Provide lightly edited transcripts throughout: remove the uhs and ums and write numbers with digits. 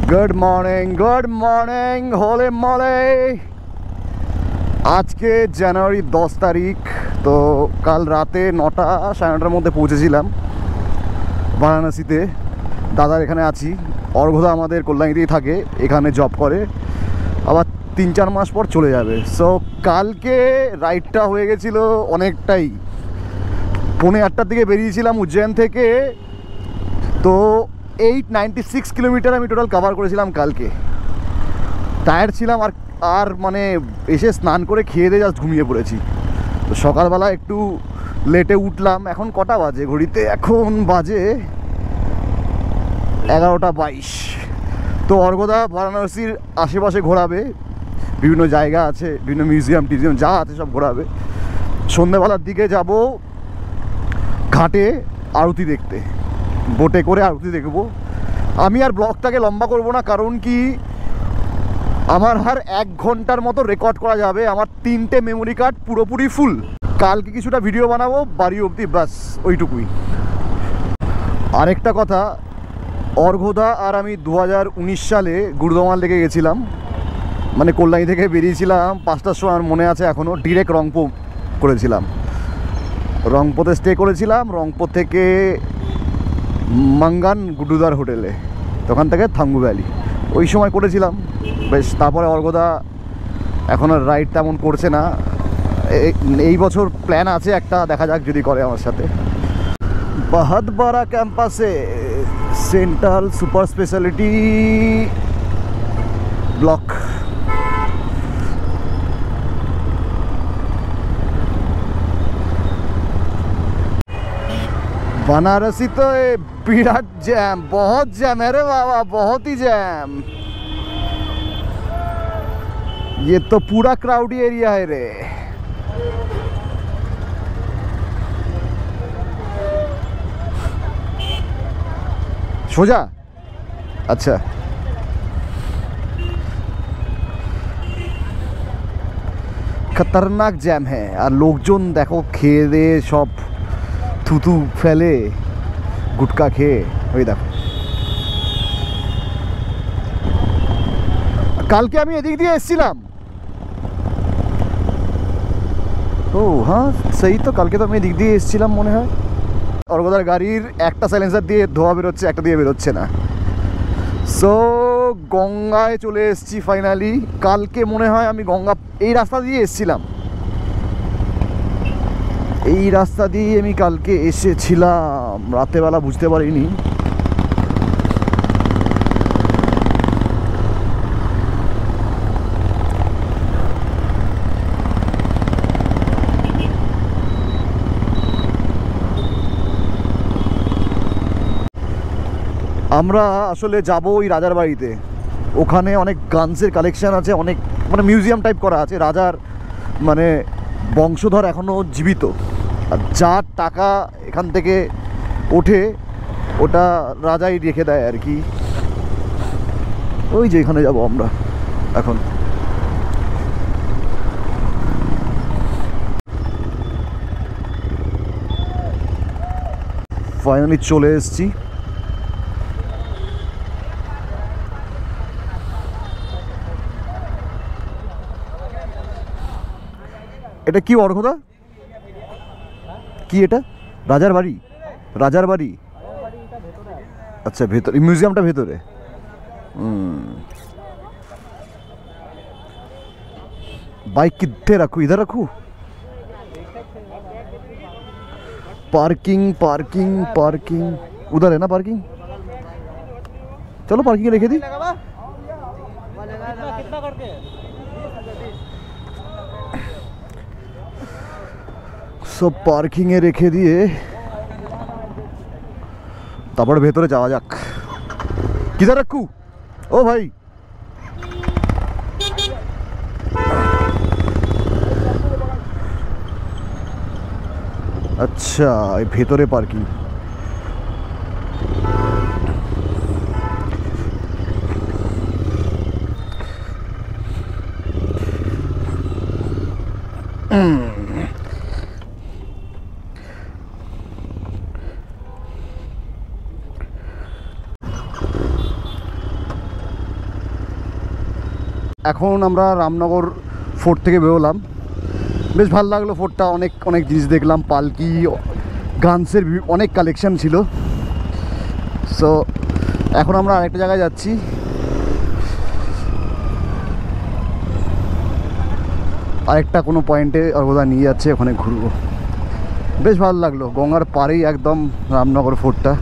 Good morning होले मोले। आज के জানুয়ারি 10 তারিখ। তো কাল রাতে 9টা সাড়ে 9টার মধ্যে পৌঁছেছিলাম বারাণসীতে। দাদার এখানে আছি। অর্ঘদা আমাদের কল্যাণীতেই থাকে, এখানে জব করে, আবার 3-4 মাস পর চলে যাবে। সো কালকে রাইডটা হয়ে গেছিলো অনেকটাই। 8:30টার দিকে বেরিয়েছিলাম উজ্জয়ন থেকে। তো 96 কিলোমিটার আমি টোটাল কভার করেছিলাম কালকে। টায়ার্ড ছিলাম আর মানে এসে স্নান করে খেয়ে দিয়ে জাস্ট ঘুমিয়ে পড়েছি। তো সকালবেলা একটু লেটে উঠলাম। এখন কটা বাজে ঘড়িতে? এখন বাজে 11:22। তো অর্ঘদা বারাণসীর আশেপাশে ঘোরাবে, বিভিন্ন জায়গা আছে, বিভিন্ন মিউজিয়াম টিউজিয়াম যা আছে সব ঘোরাবে। সন্ধ্যেবেলার দিকে যাব ঘাটে আরতি দেখতে, বোটে করে আরতি দেখব। আমি আর ব্লগটাকে লম্বা করব না, কারণ কি আমার আর 1 ঘন্টার মতো রেকর্ড করা যাবে। আমার 3টে মেমোরি কার্ড পুরোপুরি ফুল। কালকে কিছুটা ভিডিও বানাবো বাড়ি অবধি, ব্যাস ওইটুকুই। আরেকটা কথা, অর্ঘদা আর আমি 2019 সালে গুরুদমাল লেগে গেছিলাম। মানে কল্যাণী থেকে বেরিয়েছিলাম 5টার সময়, আমার মনে আছে এখনও। ডিরেক্ট রংপো করেছিলাম, রংপোতে স্টে করেছিলাম। রংপো থেকে মাঙ্গান গুড্ডুদার হোটেলে, তখন থেকে থাঙ্গু ভ্যালি ওই সময় করেছিলাম বেশ। তারপরে অর্ঘদা এখন আর রাইড তেমন করছে না। এই বছর প্ল্যান আছে একটা, দেখা যাক যদি করে আমার সাথে। बहुत बड़ा कैंपस है central super speciality block. Banarasi तो विराट जैम, बहुत जैम है रे बाबा, बहुत ही जैम। ये तो पूरा क्राउडी एरिया है रे। সোজা? আচ্ছা, খতরনাক জ্যাম হ্যাঁ। আর লোকজন দেখো খেয়ে দিয়ে সব থুতু ফেলে গুটকা খেয়ে। ওই দেখো, কালকে আমি এদিক দিয়ে এসেছিলাম। ও হ্যাঁ সেই তো, কালকে তো আমি এদিক দিয়ে এসেছিলাম মনে হয়। অর্ঘদার গাড়ির একটা সাইলেন্সার দিয়ে ধোয়া বেরোচ্ছে, একটা দিয়ে বেরোচ্ছে না। সো গঙ্গায় চলে এসেছি ফাইনালি। কালকে মনে হয় আমি গঙ্গা এই রাস্তা দিয়ে এসেছিলাম, এই রাস্তা দিয়ে আমি কালকে এসেছিলাম। রাতেরবেলা বুঝতে পারিনি। আমরা আসলে যাব ওই রাজার বাড়িতে। ওখানে অনেক গানসের কালেকশান আছে, অনেক মানে মিউজিয়াম টাইপ করা আছে। রাজার মানে বংশধর এখনও জীবিত, আর যা টাকা এখান থেকে ওঠে ওটা রাজাই রেখে দেয় আর কি। ওই যে এখানে যাব আমরা এখন। ফাইনালি চলে এসেছি। এটা কি অর্ঘদা? কি এটা? রাজার বাড়ি? রাজার বাড়ি আচ্ছা, ভেতরে মিউজিয়ামটা ভেতরে। बाइक कितने रखूँ? इधर रखूँ? पार्किंग पार्किंग पार्किंग उधर है ना पार्किंग? चलो पार्किंग रेखे दी। সব পার্কিংয়ে রেখে দিয়ে তারপর ভেতরে যাওয়া যাক। কিধার রাখু? ও ভাই, আচ্ছা এই ভেতরে পার্কিং। এখন আমরা রামনগর ফোর্ট থেকে বেরোলাম। বেশ ভালো লাগলো ফোর্টটা, অনেক অনেক জিনিস দেখলাম, পালকি, গানসের অনেক কালেকশন ছিল। সো এখন আমরা আরেকটা জায়গায় যাচ্ছি। আরেকটা কোনো পয়েন্টে অর্গদা নিয়ে যাচ্ছে, ওখানে ঘুরবো। বেশ ভালো লাগলো, গঙ্গার পাড়েই একদম রামনগর ফোর্টটা।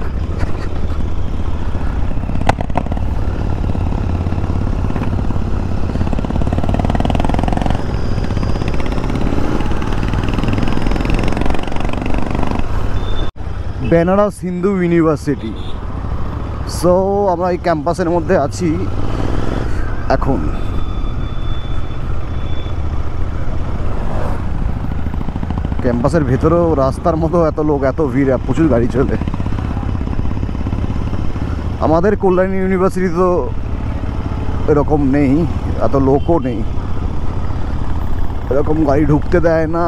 বেনারস হিন্দু ইউনিভার্সিটি। সো আমরা এই ক্যাম্পাসের মধ্যে আছি এখন। ক্যাম্পাসের ভেতরেও রাস্তার মতো এত লোক, এত ভিড়, প্রচুর গাড়ি চলে। আমাদের কল্যাণী ইউনিভার্সিটি তো এরকম নেই, এত লোকও নেই, এরকম গাড়ি ঢুকতে দেয় না।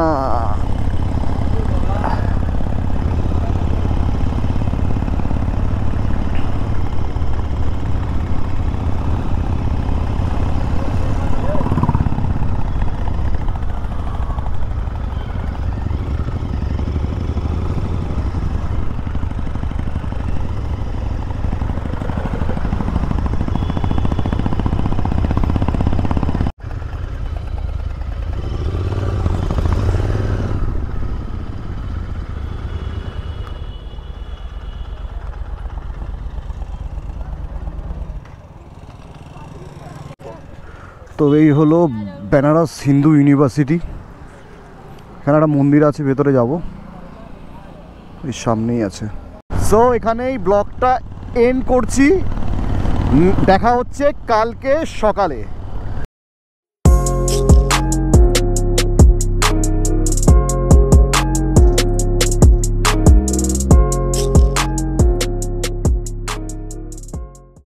তো এই হলো বেনারস হিন্দু ইউনিভার্সিটি। এখানে একটা মন্দির আছে, ভেতরে যাব, এই সামনেই আছে। সো এখানেই ব্লগটা এন্ড করছি। দেখা হচ্ছে কালকে সকালে।